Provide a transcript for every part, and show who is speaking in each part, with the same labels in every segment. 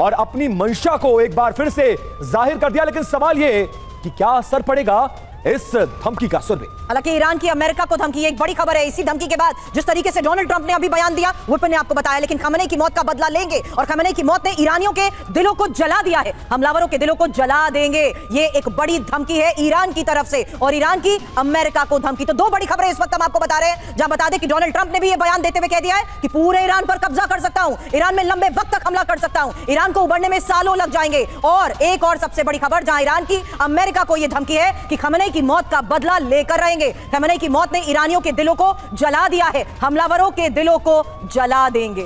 Speaker 1: और अपनी मंशा को एक बार फिर से जाहिर कर दिया। लेकिन सवाल यह कि क्या असर पड़ेगा इस धमकी का असर में।
Speaker 2: हालांकि ईरान की अमेरिका को धमकी, एक बड़ी खबर है। इसी धमकी के बाद जिस तरीके से डोनाल्ड ट्रंप ने अभी बयान दिया, विपिन ने आपको बताया, लेकिन खमेनी की मौत का बदला लेंगे और खमेनी की मौत ने ईरानियों के दिलों को जला दिया है, हमलावरों के दिलों को जला देंगे। ये एक बड़ी धमकी है ईरान की तरफ से और ईरान की अमेरिका को धमकी। तो दो बड़ी खबरें इस वक्त हम आपको बता रहे हैं। जहां बता दें कि डोनाल्ड ट्रंप ने भी यह बयान देते हुए कह दिया है कि पूरे ईरान पर कब्जा कर सकता हूं, ईरान में लंबे वक्त तक हमला कर सकता हूं, ईरान को उबरने में सालों लग जाएंगे। और एक और सबसे बड़ी खबर, जहां ईरान की अमेरिका को यह धमकी है कि खमेनी की मौत का बदला लेकर रहेंगे। खमेनी की मौत ने ईरानियों के दिलों को जला दिया है, हमलावरों के दिलों को जला देंगे।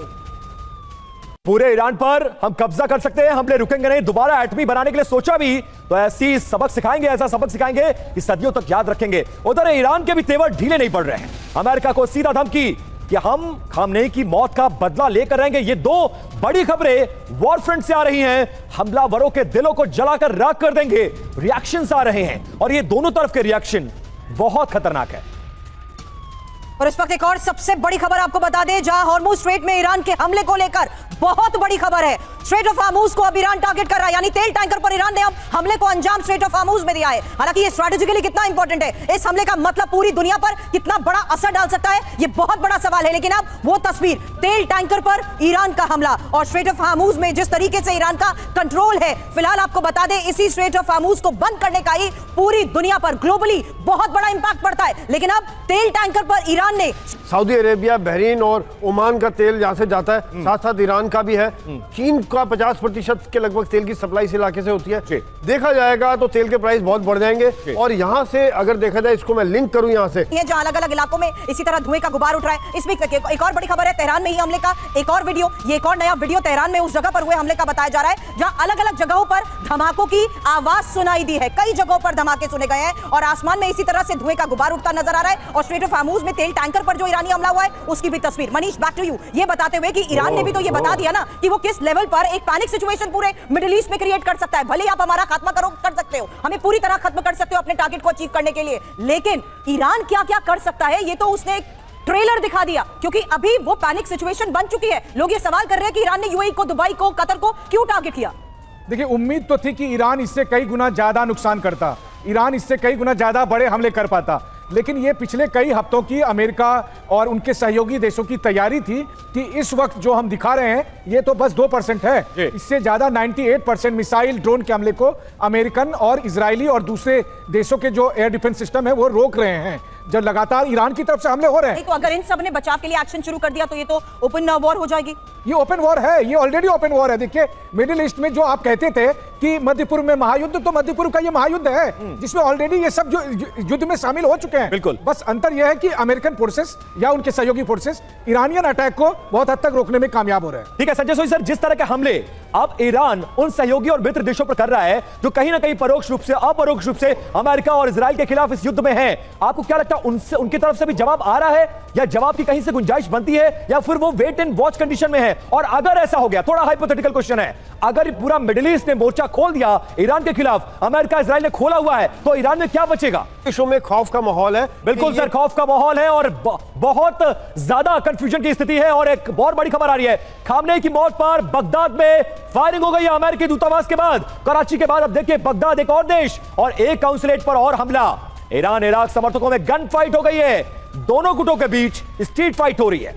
Speaker 1: पूरे ईरान पर हम कब्जा कर सकते हैं, हमले रुकेंगे नहीं, दोबारा एटमी बनाने के लिए सोचा भी तो ऐसी सबक सिखाएंगे, ऐसा सबक सिखाएंगे कि सदियों तक याद रखेंगे। उधर ईरान के भी तेवर ढीले नहीं पड़ रहे हैं। अमेरिका को सीधा धमकी कि हम खामनेई की मौत का बदला लेकर रहेंगे। ये दो बड़ी खबरें वॉर फ्रंट से आ रही हैं। हमलावरों के दिलों को जलाकर राख कर देंगे, रिएक्शंस आ रहे हैं और ये दोनों तरफ के रिएक्शन बहुत खतरनाक है।
Speaker 2: और इस वक्त एक और सबसे बड़ी खबर आपको बता दें, जहां हॉर्मुज स्ट्रेट में ईरान के हमले को लेकर बहुत बड़ी खबर है। स्ट्रेट ऑफ हॉर्मुज को अब ईरान टारगेट कर रहा है, यानी तेल टैंकर पर ईरान ने अब हमले को अंजाम स्ट्रेट ऑफ हॉर्मुज में दिया है। हालांकि ये स्ट्रेटेजिकली कितना इंपॉर्टेंट है, इस हमले का मतलब पूरी दुनिया पर कितना बड़ा असर डाल सकता है, ये बहुत बड़ा सवाल है। लेकिन अब वो तस्वीर, तेल टैंकर पर ईरान का हमला और स्ट्रेट ऑफ हॉर्मुज में जिस तरीके से ईरान का कंट्रोल है, फिलहाल आपको बता दें इसी स्ट्रेट ऑफ हॉर्मुज को बंद करने का ही पूरी दुनिया पर ग्लोबली बहुत बड़ा इंपैक्ट पड़ता है। लेकिन अब तेल टैंकर पर ईरान ने,
Speaker 3: सऊदी अरेबिया, बहरीन और ओमान का तेल यहां से जाता है, साथ साथ ईरान का भी है। चीन का 50% के लगभग तेल की सप्लाई इस इलाके से होती है। देखा जाएगा तो तेल के प्राइस बहुत बढ़ जाएंगे। और यहां से अगर देखा जाए, इसको मैं लिंक करूं यहां से,
Speaker 2: ये जो अलग अलग इलाकों में इसी तरह धुएं का गुबार उठ रहा है। इसमें एक और बड़ी खबर है, तेहरान में ही हमले का एक और वीडियो, ये एक और नया वीडियो तेहरान में उस जगह पर हुए हमले का बताया जा रहा है, जहां अलग अलग जगहों पर धमाकों की आवाज सुनाई दी है। कई जगहों पर धमाके सुने गए हैं और आसमान में इसी तरह से धुएं का गुबार उठता नजर आ रहा है। और स्ट्रेट ऑफ हॉर्मुज में तेल टैंकर पर जो ईरानी हमला हुआ है उसकी भी तस्वीर। मनीष, बैक टू यू, ये बताते हुए कि ईरान ने भी तो ये बता दिया ना कि वो किस लेवल पर एक पैनिक सिचुएशन पूरे मिडिल ईस्ट में क्रिएट कर सकता है। भले आप हमारा खात्मा कर सकते हो, हमें पूरी तरह खत्म कर सकते हो अपने टारगेट को अचीव करने के लिए, लेकिन ईरान क्या क्या कर सकता है ये तो उसने एक ट्रेलर दिखा दिया, क्योंकि अभी वो पैनिक सिचुएशन बन चुकी है। लोग ये सवाल कर रहे हैं कि ईरान ने यूएई को, दुबई को, कतर को क्यों टारगेट किया।
Speaker 4: देखिए, उम्मीद तो थी कि ईरान इससे कई गुना ज्यादा नुकसान करता, ईरान इससे कई गुना ज्यादा बड़े हमले कर पाता, लेकिन ये पिछले कई हफ्तों की अमेरिका और उनके सहयोगी देशों की तैयारी थी कि इस वक्त जो हम दिखा रहे हैं ये तो बस 2% है। इससे ज्यादा 98% मिसाइल, ड्रोन के हमले को अमेरिकन और इजरायली और दूसरे देशों के जो एयर डिफेंस सिस्टम है वो रोक रहे हैं, जब लगातार ईरान की तरफ से हमले हो रहे हैं।
Speaker 2: तो अगर इन सब ने बचाव के लिए एक्शन शुरू कर दिया तो ये तो ओपन वॉर हो जाएगी।
Speaker 4: ये ओपन वॉर है, ये ऑलरेडी ओपन वॉर है। देखिए, मिडिल ईस्ट में जो आप कहते थे कि मध्य पूर्व में महायुद्ध, तो मध्य पूर्व का ये महायुद्ध है जिसमें ऑलरेडी ये सब जो युद्ध में शामिल हो चुके हैं।
Speaker 1: बिल्कुल,
Speaker 4: बस अंतर यह है कि अमेरिकन फोर्सेस या उनके सहयोगी फोर्सेस ईरानियन अटैक को बहुत हद तक रोकने में कामयाब हो रहे हैं।
Speaker 1: ठीक है संजय सोई सर, जिस तरह के हमले अब ईरान उन सहयोगी और मित्र देशों पर कर रहा है जो कहीं ना कहीं परोक्ष रूप से, अपरोक्ष रूप से अमेरिका और इजराइल के खिलाफ इस युद्ध में है, आपको क्या लगता है उनसे, उनकी तरफ से भी जवाब आ रहा है या जवाब की कहीं से गुंजाइश बनती है, या फिर वो वेट एंड वॉच कंडीशन में है? और अगर ऐसा हो गया, थोड़ा हाइपोथेटिकल क्वेश्चन है, अगर पूरा मिडिल ईस्ट ने मोर्चा खोल दिया ईरान के खिलाफ, अमेरिका इजराइल ने खोला हुआ है, तो ईरान में क्या बचेगा?
Speaker 3: विश्व में खौफ का माहौल है।
Speaker 1: बिल्कुल सर, खौफ का माहौल है और बहुत ज्यादा कंफ्यूजन की स्थिति है। और एक बहुत बड़ी खबर आ रही है, खामनेई की मौत पर बगदाद में फायरिंग हो गई है अमेरिकी दूतावास के बाद, कराची के बाद अब देखिए बगदाद एक और देश और एक काउंसुलेट पर और हमला। ईरान इराक समर्थकों में गन फाइट हो गई है, दोनों गुटों के बीच स्ट्रीट फाइट हो रही है।